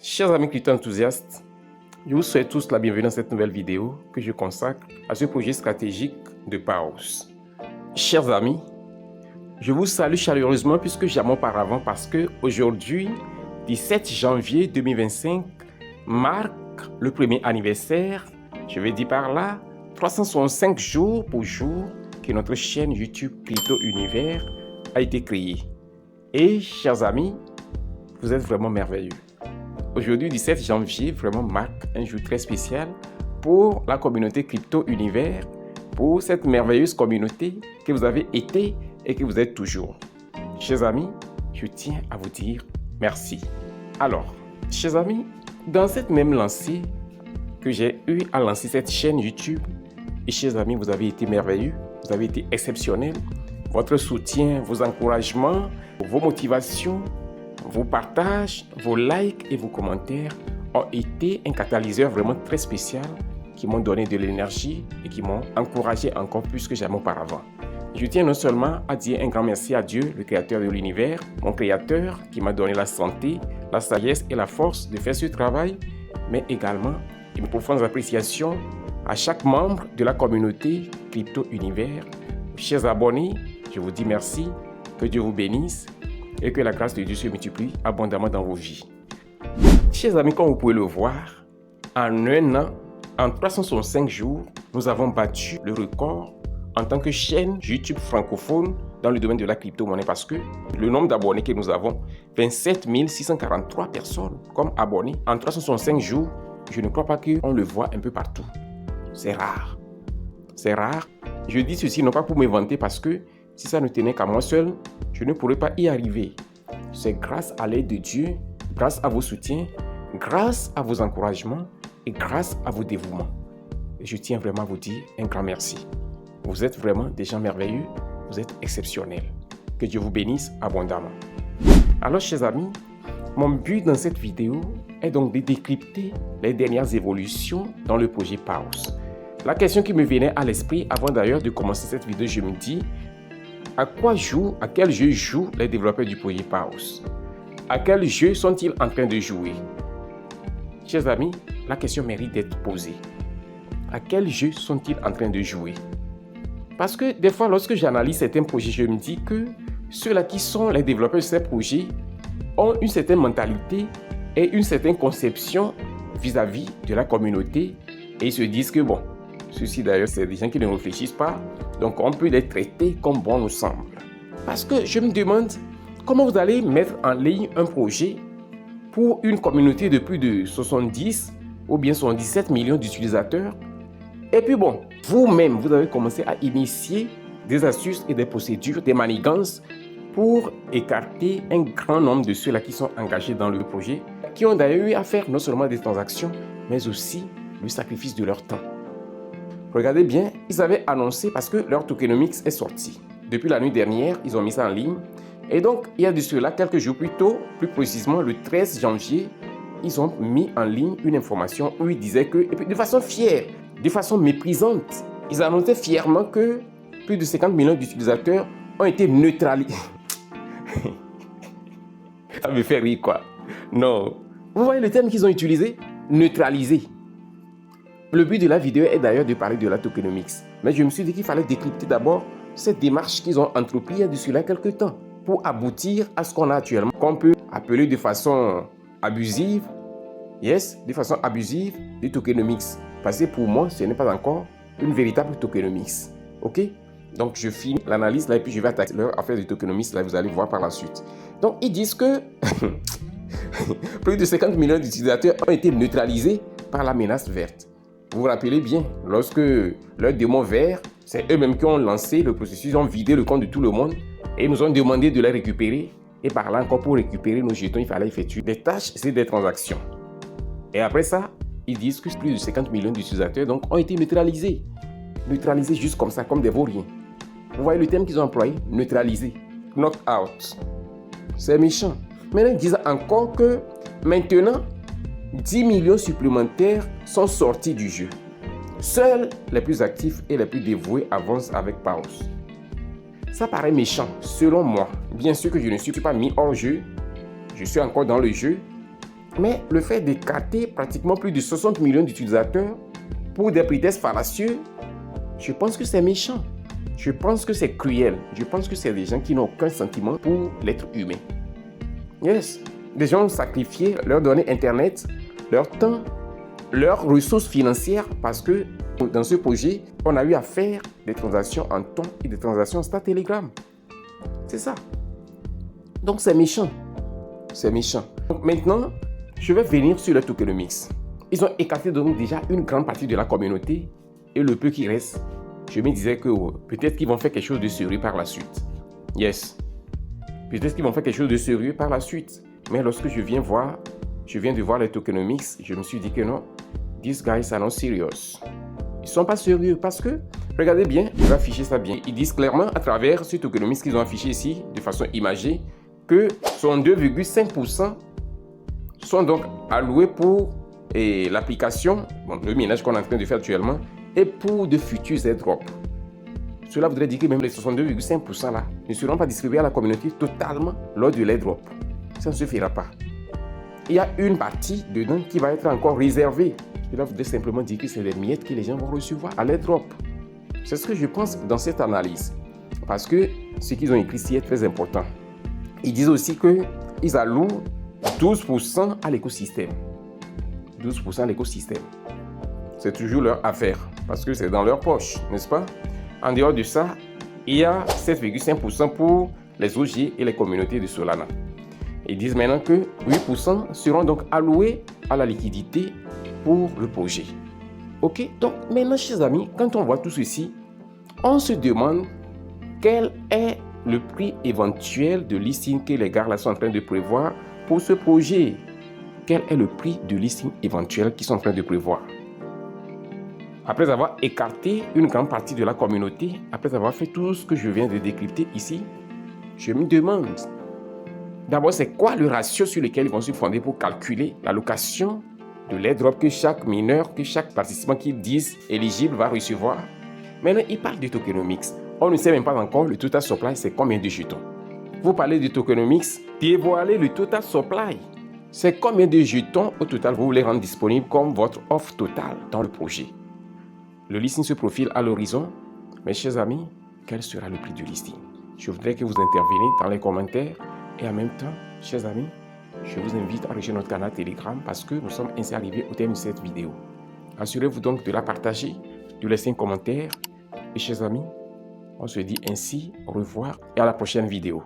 Chers amis crypto-enthousiastes, je vous souhaite tous la bienvenue dans cette nouvelle vidéo que je consacre à ce projet stratégique de Paos. Chers amis, je vous salue chaleureusement plus que jamais auparavant parce que aujourd'hui, 17 janvier 2025, marque le premier anniversaire, je vais dire par là, 365 jours pour jour que notre chaîne YouTube Crypto Univers a été créée. Et chers amis, vous êtes vraiment merveilleux. Aujourd'hui, 17 janvier, vraiment marque un jour très spécial pour la communauté Crypto Univers, pour cette merveilleuse communauté que vous avez été et que vous êtes toujours. Chers amis, je tiens à vous dire merci. Alors, chers amis, dans cette même lancée que j'ai eu à lancer cette chaîne YouTube, et chers amis, vous avez été merveilleux, vous avez été exceptionnels. Votre soutien, vos encouragements, vos motivations, vos partages, vos likes et vos commentaires ont été un catalyseur vraiment très spécial qui m'ont donné de l'énergie et qui m'ont encouragé encore plus que jamais auparavant. Je tiens non seulement à dire un grand merci à Dieu, le créateur de l'univers, mon créateur qui m'a donné la santé, la sagesse et la force de faire ce travail, mais également une profonde appréciation à chaque membre de la communauté Crypto Univers. Chers abonnés, je vous dis merci, que Dieu vous bénisse et que la grâce de Dieu se multiplie abondamment dans vos vies. Chers amis, comme vous pouvez le voir, en un an, en 365 jours, nous avons battu le record en tant que chaîne YouTube francophone dans le domaine de la crypto-monnaie parce que le nombre d'abonnés que nous avons, 27 643 personnes comme abonnés en 365 jours, je ne crois pas qu'on le voit un peu partout. C'est rare. C'est rare. Je dis ceci non pas pour me vanter parce que si ça ne tenait qu'à moi seul, je ne pourrais pas y arriver. C'est grâce à l'aide de Dieu, grâce à vos soutiens, grâce à vos encouragements et grâce à vos dévouements. Et je tiens vraiment à vous dire un grand merci. Vous êtes vraiment des gens merveilleux, vous êtes exceptionnels. Que Dieu vous bénisse abondamment. Alors, chers amis, mon but dans cette vidéo est donc de décrypter les dernières évolutions dans le projet Paos. La question qui me venait à l'esprit avant d'ailleurs de commencer cette vidéo, je me dis, à quel jeu jouent les développeurs du projet Paos? À quel jeu sont-ils en train de jouer? Chers amis, la question mérite d'être posée. À quel jeu sont-ils en train de jouer? Parce que des fois, lorsque j'analyse certains projets, je me dis que ceux-là qui sont les développeurs de ces projets ont une certaine mentalité et une certaine conception vis-à-vis de la communauté et ils se disent que bon, ceux-ci d'ailleurs, c'est des gens qui ne réfléchissent pas, donc on peut les traiter comme bon nous semble. Parce que je me demande comment vous allez mettre en ligne un projet pour une communauté de plus de 70 ou bien 77 millions d'utilisateurs. Et puis bon, vous-même, vous avez commencé à initier des astuces et des procédures, des manigances pour écarter un grand nombre de ceux-là qui sont engagés dans le projet, qui ont d'ailleurs eu à faire non seulement des transactions, mais aussi le sacrifice de leur temps. Regardez bien, ils avaient annoncé parce que leur tokenomics est sorti. Depuis la nuit dernière, ils ont mis ça en ligne. Et donc, il y a de cela quelques jours plus tôt, plus précisément le 13 janvier, ils ont mis en ligne une information où ils disaient que, et puis de façon fière, de façon méprisante, ils annonçaient fièrement que plus de 50 millions d'utilisateurs ont été neutralisés. Ça me fait rire quoi. Non. Vous voyez le terme qu'ils ont utilisé? Neutralisé. Le but de la vidéo est d'ailleurs de parler de la tokenomics. Mais je me suis dit qu'il fallait décrypter d'abord cette démarche qu'ils ont entreprise il y a de cela quelques temps pour aboutir à ce qu'on a actuellement, qu'on peut appeler de façon abusive, de façon abusive, des tokenomics. Parce que pour moi, ce n'est pas encore une véritable tokenomics. Ok? Donc je finis l'analyse là et puis je vais attaquer leur affaire de tokenomics là, vous allez voir par la suite. Donc ils disent que plus de 50 millions d'utilisateurs ont été neutralisés par la menace verte. Vous vous rappelez bien, lorsque leur démon vert, c'est eux-mêmes qui ont lancé le processus, ils ont vidé le compte de tout le monde et ils nous ont demandé de les récupérer. Et par là encore, pour récupérer nos jetons, il fallait effectuer des tâches et des transactions. Et après ça, ils disent que plus de 50 millions d'utilisateurs donc, ont été neutralisés. Neutralisés juste comme ça, comme des vauriens. Vous voyez le terme qu'ils ont employé? Neutralisé. Knock out. C'est méchant. Maintenant, ils disent encore que maintenant, 10 millions supplémentaires sont sortis du jeu. Seuls les plus actifs et les plus dévoués avancent avec Paos. Ça paraît méchant, selon moi. Bien sûr que je ne suis pas mis hors jeu. Je suis encore dans le jeu. Mais le fait d'écarter pratiquement plus de 60 millions d'utilisateurs pour des prétextes fallacieux, je pense que c'est méchant. Je pense que c'est cruel. Je pense que c'est des gens qui n'ont aucun sentiment pour l'être humain. Yes, des gens ont sacrifié leurs données Internet, leur temps, leurs ressources financières parce que dans ce projet, on a eu à faire des transactions en temps et des transactions Star Telegram. C'est ça. Donc c'est méchant. C'est méchant. Donc maintenant, je vais venir sur le tokenomics. Ils ont écarté donc déjà une grande partie de la communauté et le peu qui reste, je me disais que peut-être qu'ils vont faire quelque chose de sérieux par la suite. Yes. Peut-être qu'ils vont faire quelque chose de sérieux par la suite. Mais lorsque je viens de voir les tokenomics, je me suis dit que non, these guys are not serious. Ils ne sont pas sérieux parce que, regardez bien, je vais afficher ça bien. Ils disent clairement à travers ce tokenomics qu'ils ont affiché ici, de façon imagée, que 62,5% sont donc alloués pour l'application, le minage qu'on est en train de faire actuellement, et pour de futurs airdrops. Cela voudrait dire que même les 62,5% là ne seront pas distribués à la communauté totalement lors de l'airdrop. Ça ne se fera pas. Il y a une partie dedans qui va être encore réservée. Cela voudrait simplement dire que c'est les miettes que les gens vont recevoir à l'airdrop. C'est ce que je pense dans cette analyse. Parce que ce qu'ils ont écrit ici est très important. Ils disent aussi qu'ils allouent 12% à l'écosystème. 12% à l'écosystème. C'est toujours leur affaire, parce que c'est dans leur poche, n'est-ce pas? En dehors de ça, il y a 7,5% pour les OG et les communautés de Solana. Ils disent maintenant que 8% seront donc alloués à la liquidité pour le projet. Ok, donc maintenant, chers amis, quand on voit tout ceci, on se demande quel est le prix éventuel de listing que les gars là sont en train de prévoir pour ce projet. Quel est le prix de listing éventuel qu'ils sont en train de prévoir? Après avoir écarté une grande partie de la communauté, après avoir fait tout ce que je viens de décrypter ici, je me demande, d'abord, c'est quoi le ratio sur lequel ils vont se fonder pour calculer l'allocation de l'airdrop que chaque mineur, que chaque participant qu'ils disent éligible va recevoir? Maintenant, ils parlent de tokenomics. On ne sait même pas encore le total supply, c'est combien de jetons. Vous parlez de tokenomics, dévoilez le total supply. C'est combien de jetons au total vous voulez rendre disponible comme votre offre totale dans le projet. Le listing se profile à l'horizon. Mes chers amis, quel sera le prix du listing? Je voudrais que vous interveniez dans les commentaires. Et en même temps, chers amis, je vous invite à rejoindre notre canal Telegram parce que nous sommes ainsi arrivés au terme de cette vidéo. Assurez-vous donc de la partager, de laisser un commentaire. Et chers amis, on se dit ainsi au revoir et à la prochaine vidéo.